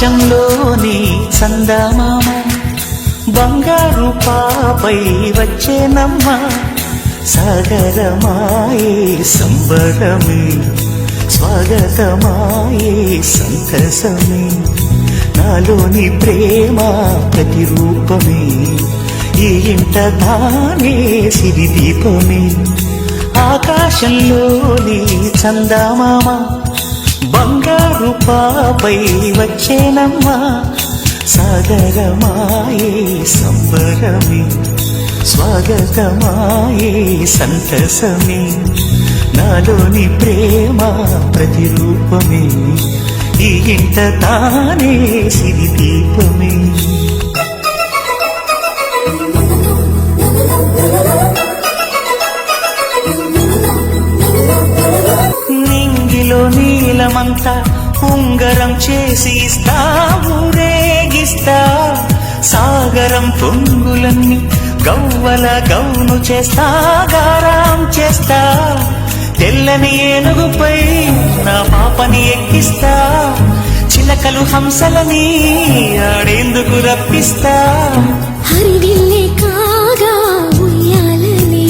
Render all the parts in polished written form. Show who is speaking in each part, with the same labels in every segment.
Speaker 1: ఆకాశంలోని చందమామ బంగారు పాపై వచ్చేనమ్మ సాగరమాయే సంబరమే స్వాగతమాయే సంతసమే నాలోని ప్రేమ ప్రతిరూపమే ఈ ఇంట తానే సిరిదీపమే ఆకాశంలోని చందమామ బంగారు పాపై వచ్చేనమ్మా సాగరమాయే సంబరమే స్వాగతమాయే సంతసమే నాలోని ప్రేమ ప్రతిరూపమే ఈ ఇంట తానే సిరిదీపమే నింగిలో నీలమంతా ఉంగరం చేసి ఇస్తా ఊరేగిస్తా సాగరం పొంగులన్నీ గవ్వల గౌను చేస్తా గారాం చేస్తా తెల్లని ఏనుగుపై నా పాపని ఎక్కిస్తా చిలకలు హంసలని ఆడేందుకు రప్పిస్తా
Speaker 2: హరివిల్లే కాగా ఉయ్యాలనే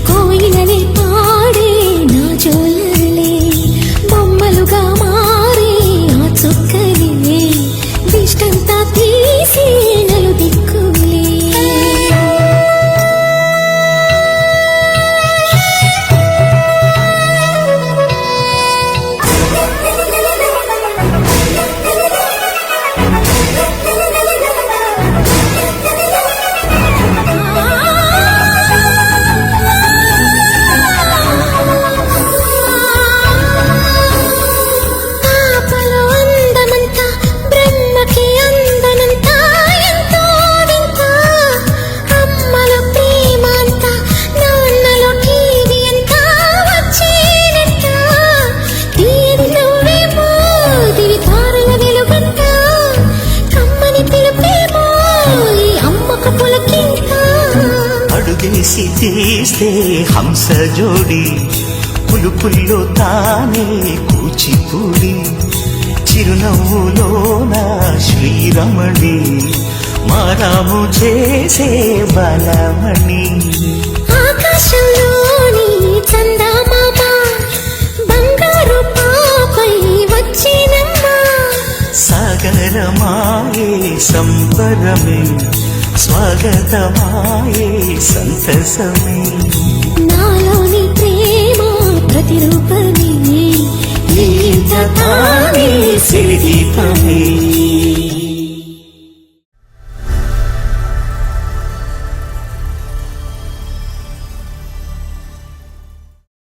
Speaker 2: కోయిలనే పాడే నా జోలలే బొమ్మలుగా మారే ఆ చుక్కలే దిష్టంతా తీసి నలు దిక్కులే
Speaker 1: అడుగేసి తీస్తే హంస జోడి పులుపుల్లో తానే కూచిపూడి చిరునవ్వులో నా శ్రీరమణి మారాము చేసే బలమణి
Speaker 2: ఆకాశంలోని చందమామ బంగారు పాపై వచ్చినమ్మా
Speaker 1: సాగరమాయే సంబరమే స్వాగతమాయే సంతసమే
Speaker 2: నాలోని ప్రేమ ప్రతిరూపమే
Speaker 1: ఈ ఇంట తానే సిరిదీపమే